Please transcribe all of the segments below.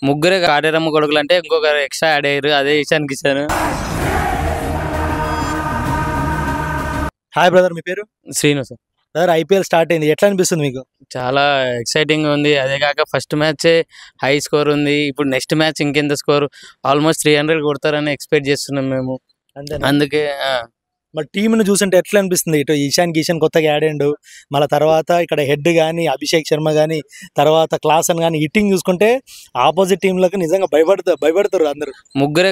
ముగ్గురే కాటేరమ్మ కొడుకులు అంటే ఇంకొక ఎక్స్ట్రా యాడ్ అయ్యారు, అదే ఇషాన్ కిషన్. హాయ్ బ్రదర్, మీ పేరు? Srinu sir. Brother, IPL start అయింది, ఎట్లా అనిపిస్తుంది మీకు? చాలా ఎక్సైటింగ్ ఉంది. అదే కాక ఫస్ట్ మ్యాచ్ హై స్కోర్ ఉంది. ఇప్పుడు నెక్స్ట్ మ్యాచ్ ఇంకెంత స్కోర్, ఆల్మోస్ట్ 300 కొడతారని ఎక్స్పెక్ట్ చేస్తున్నాం మేము. అందుకే మరి టీంను చూస్తుంటే ఎట్లా అనిపిస్తుంది? ఇటు ఇషాన్ కిషన్ కొత్తగా యాడ్ అయ్యిండు, మళ్ళీ తర్వాత ఇక్కడ హెడ్ కానీ అభిషేక్ శర్మ కానీ, తర్వాత క్లాసన్ కానీ, హిట్టింగ్ చూసుకుంటే ఆపోజిట్ టీంలకు నిజంగా భయపడతారు అందరూ. ముగ్గురే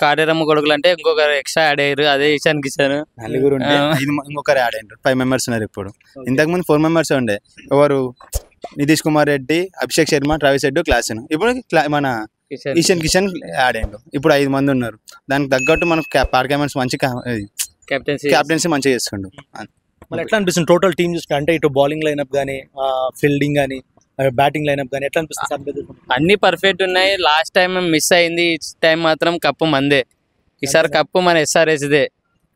కాటేరమ్మ కొడుకులు అంటే ఇంకొక ఎక్స్ట్రా యాడ్ అయ్యారు, అదే ఇషాన్ కిషన్. నలుగురు ఇంకొకరు యాడ్ అయ్యారు, 5 మెంబర్స్ ఉన్నారు. ఇప్పుడు ఇంతకుముందు 4 మెంబర్స్ ఉండే. ఎవరు? Nitish Kumar Reddy, Abhishek Sharma, Travis head, Klaasen. ఇప్పుడు మన ఇషాన్ కిషన్ యాడ్ అయ్యిండు. ఇప్పుడు 5 మంది ఉన్నారు. దానికి తగ్గట్టు మనకు పార్కమెంట్స్ మంచి కెప్టెన్సీ మంచిగా చేస్తుండు. మరి ఎట్లా అనిపిస్తుంది టోటల్ టీం చూసుకుంటే? అంటే ఇటు బౌలింగ్ లైనప్ కానీ, ఫీల్డింగ్ కానీ, బ్యాటింగ్ లైనప్ కానీ ఎట్లా అనిపిస్తుంది? అన్ని పర్ఫెక్ట్ ఉన్నాయి. లాస్ట్ టైం మిస్ అయింది, ఈ టైం మాత్రం కప్పు మందే. ఈసారి కప్పు మన ఎస్ఆర్ఎస్దే.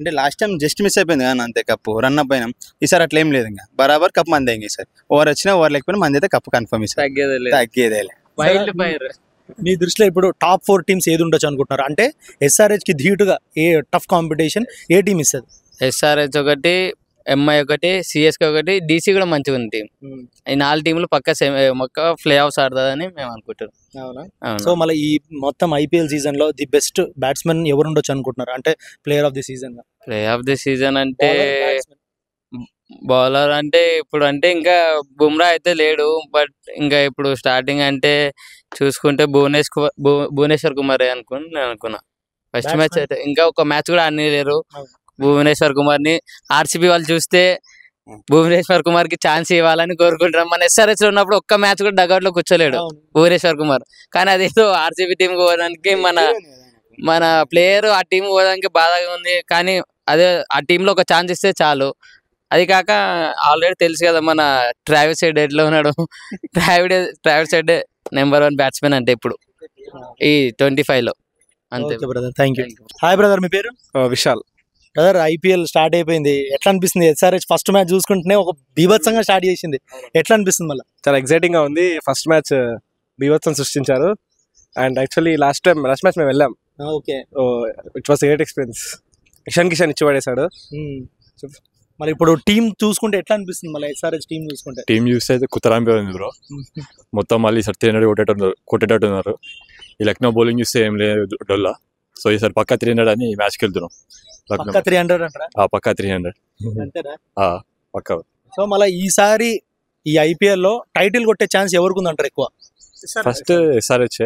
అంటే లాస్ట్ టైం జస్ట్ మిస్ అయిపోయింది కానీ అంతే, కప్పు రన్ అప్ అయినాం. ఈసారి అట్లా ఏం లేదు, ఇంకా బరాబర్ కప్పు మందే. ఇంకా ఈసారి ఓవర్ వచ్చినా ఓవర్ లేకపోయినా మంది అయితే కప్పు కన్ఫర్మ్. ఈసారి తగ్గేదే. Wild fire. మీ దృష్టిలో ఇప్పుడు టాప్ 4 టీమ్స్ ఏది ఉండొచ్చు అనుకుంటున్నారు? అంటే ఎస్ఆర్హెచ్ కి ధీటుగా a tough competition A team ఇస్తుంది? ఎస్ఆర్హెచ్ ఒకటి, ఎంఐ ఒకటి, సిఎస్కే ఒకటి, డీసీ కూడా మంచిగా ఉంది టీం. ఈ 4 టీంలు పక్క ప్లే ఆఫ్స్ ఆడుతుందని మేము అనుకుంటున్నాం. సో మళ్ళీ ఈ మొత్తం ఐపీఎల్ సీజన్ లో ది బెస్ట్ బ్యాట్స్మెన్ ఎవరు ఉండొచ్చు అనుకుంటున్నారు? అంటే ప్లేయర్ ఆఫ్ ది సీజన్ అంటే బౌలర్ అంటే ఇప్పుడు అంటే ఇంకా బుమ్రా అయితే లేడు. బట్ ఇంకా ఇప్పుడు స్టార్టింగ్ అంటే చూసుకుంటే భువనేశ్వర్ కుమార్ నేను అనుకున్నా. ఫస్ట్ మ్యాచ్ అయితే ఇంకా ఒక మ్యాచ్ కూడా ఆడలేరు భువనేశ్వర్ కుమార్ ని. ఆర్సీబీ వాళ్ళు చూస్తే భువనేశ్వర్ కుమార్ కి ఛాన్స్ ఇవ్వాలని కోరుకుంటున్నాం. మన ఎస్ఆర్ఎస్ లో ఉన్నప్పుడు ఒక్క మ్యాచ్ కూడా డగౌట్ లో కూర్చోలేడు భువనేశ్వర్ కుమార్. కానీ అదేదో ఆర్సీబీ టీం పోవడానికి మన ప్లేయర్ ఆ టీం పోవడానికి బాధగా ఉంది. కానీ అదే ఆ టీంలో ఒక ఛాన్స్ ఇస్తే చాలు. అది కాక ఆల్రెడీ తెలుసు కదా మన ట్రావిస్ హెడ్ ఎట్లా ఉన్నాడు. ట్రావిస్ హెడ్ నెంబర్ 1 బ్యాట్స్మెన్ అంటే ఇప్పుడు ఈ 25 లో. అంతే brother, thank you. Hi brother, మీ పేరు? విశాల్. బ్రదర్, ఐపీఎల్ స్టార్ట్ అయిపోయింది, ఎట్లా అనిపిస్తుంది? ఎస్ఆర్హెచ్ ఫస్ట్ మ్యాచ్ చూసుకుంటేనే ఒక బీభత్సంగా స్టార్ట్ చేసింది, ఎట్లా అనిపిస్తుంది? మళ్ళీ చాలా ఎక్సైటింగ్ గా ఉంది. ఫస్ట్ మ్యాచ్ బీభత్సం సృష్టించారు. అండ్ యాక్చువల్లీ లాస్ట్ మ్యాచ్ మేము వెళ్ళాం. Okay, it was great experience. Ishan Kishan ఇచ్చి పడేశాడు. మరి ఇప్పుడు టీం చూసుకుంటే ఎట్లా అనిపిస్తుంది? మళ్ళీ ఎస్ఆర్హెచ్ టీం చూస్తే అయితే కుత్తరాంపే ఉంది బ్రో. మొత్తం మళ్ళీ ఈసారి 300 కొట్టేటట్టున్నారు. ఈ లక్నో బౌలింగ్ చూస్తే ఏం లేదు డొల్లా. సో ఈసారి పక్కా 300 అని మ్యాచ్కి వెళ్తున్నాం. పక్కా 300 అంటారా? పక్కా 300 పక్కా. సో మళ్ళీ ఈసారి ఈ ఐపీఎల్ లో టైటిల్ కొట్టే ఛాన్స్ ఎవరికి ఉందంటారు ఎక్కువ? ఫస్ట్ ఎస్ఆర్హెచ్,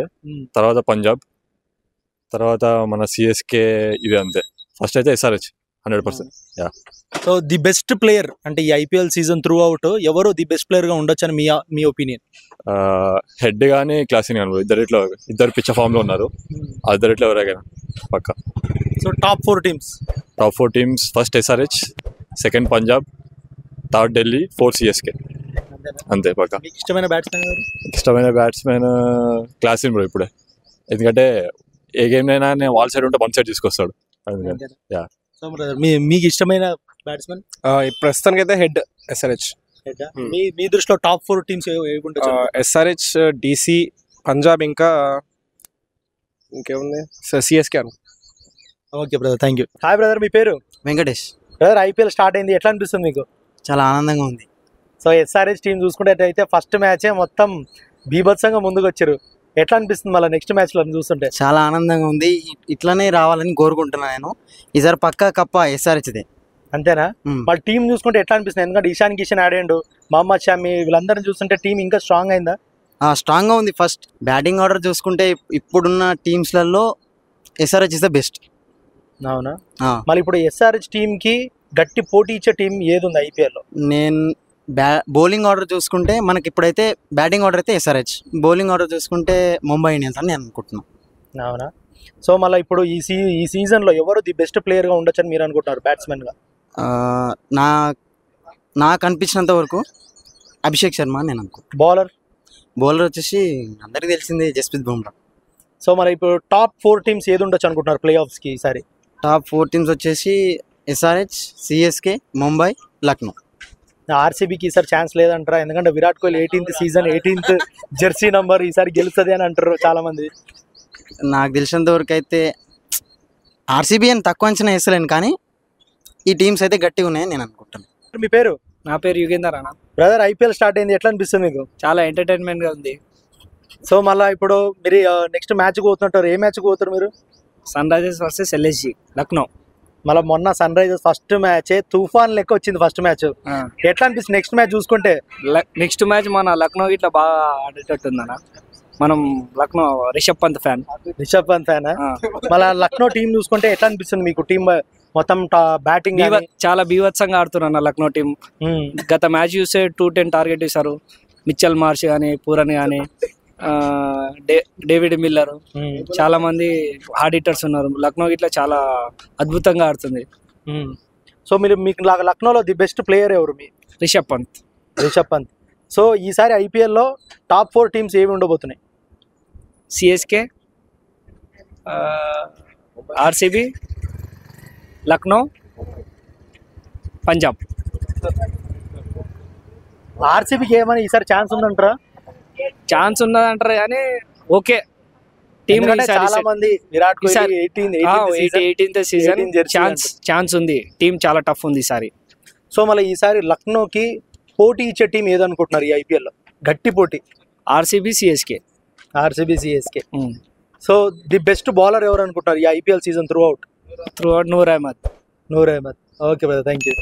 తర్వాత పంజాబ్, తర్వాత మన సిఎస్కే. ఇవి అంతే. ఫస్ట్ అయితే SRH 100%. So the best player అంటే ఈ ఐపీఎల్ సీజన్ త్రూ అవుట్ ఎవరు ది బెస్ట్ ప్లేయర్ గా ఉండొచ్చు అని మీ ఒపీనియన్? హెడ్ గానీ క్లాసిన్ కానీ ఇద్దరు పిచ్చర్ ఫామ్ లో ఉన్నారు. ఇద్దరిట్లో ఎవరైనా పక్క. So top 4 teams first SRH, second Punjab, third Delhi, 4 CSK. అంతే పక్క. ఇష్టమైన బ్యాట్స్మెన్ క్లాసిన్ బ్రో ఇప్పుడే. ఎందుకంటే ఏ గేమ్ అయినా వాల్ సైడ్ ఉంటే 1 సైడ్ తీసుకొస్తాడు. మీకు ఇష్టమైన బ్యాట్స్మెన్? ప్రస్తుతానికి అయితే హెడ్ ఎస్ఆర్హెచ్. మీ దృష్టిలో top 4 teams SRH, DC, Punjab, ఇంకా ఇంకేముంది CSK. Okay brother, thank you. Hi brother, మీ పేరు? వెంకటేష్. బ్రదర్, ఐపీఎల్ స్టార్ట్ అయింది, ఎట్లా అనిపిస్తుంది మీకు? చాలా ఆనందంగా ఉంది. సో ఎస్ఆర్హెచ్ టీం చూసుకుంటే అయితే ఫస్ట్ మ్యాచే మొత్తం బీభత్సంగా ముందుకు వచ్చారు, ఎట్లా అనిపిస్తుంది మళ్ళీ నెక్స్ట్ మ్యాచ్ లో చూస్తుంటే? చాలా ఆనందంగా ఉంది. ఇట్లానే రావాలని కోరుకుంటున్నాను నేను. ఈసారి పక్కా కప్ప ఎస్ఆర్హెచ్దే. అంతేనా? వాళ్ళ టీం చూసుకుంటే ఎట్లా అనిపిస్తుంది? ఎందుకంటే ఇషాన్ కిషన్ ఆడాడు, మహమ్మద్ షామి, వీళ్ళందరినీ చూస్తుంటే టీం ఇంకా స్ట్రాంగ్ అయిందా? స్ట్రాంగ్ గా ఉంది. ఫస్ట్ బ్యాటింగ్ ఆర్డర్ చూసుకుంటే ఇప్పుడున్న టీమ్స్లలో ఎస్ఆర్హెచ్ ఇస్ ద బెస్ట్. అవునా? మళ్ళీ ఇప్పుడు ఎస్ఆర్హెచ్ టీం కి గట్టి పోటీ ఇచ్చే టీం ఏది ఉంది ఐపీఎల్ లో? నేను బౌలింగ్ ఆర్డర్ చూసుకుంటే మనకి ఇప్పుడైతే బ్యాటింగ్ ఆర్డర్ అయితే ఎస్ఆర్హెచ్, బౌలింగ్ ఆర్డర్ చూసుకుంటే ముంబై ఇండియన్స్ అని నేను అనుకుంటున్నాను. అవునా? సో మళ్ళీ ఇప్పుడు ఈ సీజన్ లో ఎవరు ది బెస్ట్ ప్లేయర్ గా ఉండొచ్చు అని మీరు అనుకుంటున్నారు బ్యాట్స్మెన్ గా? నాకు అనిపించినంత వరకు అభిషేక్ శర్మ అని నేను అనుకుంటున్నాను. బౌలర్ వచ్చేసి అందరికీ తెలిసింది జస్ప్రీత్ బుమ్రా. సో మరి ఇప్పుడు టాప్ 4 టీమ్స్ ఏది ఉండొచ్చు అనుకుంటున్నారు ప్లే ఆఫ్స్ కి ఈసారి? టాప్ 4 టీమ్స్ వచ్చేసి ఎస్ఆర్హెచ్, సిఎస్కే, ముంబై, లక్నో. ఆర్సీబీకి ఈసారి ఛాన్స్ లేదంటారా? ఎందుకంటే Virat Kohli 18th season 18th Jersey number ఈసారి గెలుస్తుంది అని అంటారు చాలా మంది. నాకు తెలిసినంత వరకు అయితే ఆర్సీబీ అని తక్కువ అంచనా వేస్తలేను, కానీ ఈ టీమ్స్ అయితే గట్టిగా ఉన్నాయని నేను అనుకుంటాను. మీ పేరు? నా పేరు యుగేందర్ అన్న. బ్రదర్, ఐపీఎల్ స్టార్ట్ అయింది, ఎట్లా అనిపిస్తుంది మీకు? చాలా ఎంటర్టైన్మెంట్ గా ఉంది. సో మళ్ళీ ఇప్పుడు మీరు నెక్స్ట్ మ్యాచ్ పోతుంటారు, ఏ మ్యాచ్ పోతారు మీరు? Sunrisers versus LSG Lucknow. మళ్ళీ మొన్న సన్ రైజర్స్ ఫస్ట్ మ్యాచ్ తుఫాన్ లెక్క వచ్చింది ఫస్ట్ మ్యాచ్, ఎట్లా అనిపిస్తుంది నెక్స్ట్ మ్యాచ్ చూసుకుంటే? నెక్స్ట్ మ్యాచ్ మన లక్నో ఇట్లా బాగా ఆడేటట్టు ఉందన్న. మనం లక్నో రిషబ్ పంత్ ఫ్యాన్. రిషబ్ పంత్ ఫ్యాన్. మళ్ళీ లక్నో టీం చూసుకుంటే ఎట్లా అనిపిస్తుంది మీకు? టీం మొత్తం బ్యాటింగ్ చాలా బీభత్సంగా ఆడుతున్నారు లక్నో టీం. గత మ్యాచ్ చూస్తే 210 టార్గెట్ ఇస్తారు. మిచ్చల్ మార్ష్ కానీ, పూరన్ కానీ, డేవిడ్ మిల్లర్, చాలా మంది హార్డ్ హిట్టర్స్ ఉన్నారు. లక్నో ఇట్లా చాలా అద్భుతంగా ఆడుతుంది. సో మీకు లక్నోలో ది బెస్ట్ ప్లేయర్ ఎవరు? మీ రిషబ్ పంత్. రిషబ్ పంత్. సో ఈసారి ఐపీఎల్లో టాప్ 4 టీమ్స్ ఏమి ఉండబోతున్నాయి? CSK, RCB, Lucknow, Punjab. ఆర్సీబీకి ఏమైనా ఈసారి ఛాన్స్ ఉందంటారా? ఛాన్స్ ఉన్నదంటారు కానీ ఓకే టీమ్ చాలా మంది Virat Kohli 18th season chance ఉంది. టీం చాలా టఫ్ ఉంది ఈసారి. సో మళ్ళీ ఈసారి లక్నోకి పోటీ ఇచ్చే టీం ఏదనుకుంటున్నారు ఈ ఐపీఎల్లో? గట్టి పోటీ RCB, CSK. RCB, CSK. So the best bowler ఎవరు అనుకుంటున్నారు ఈ IPL season throughout? Noor Ahmad. Noor Ahmad. Okay brother, thank you.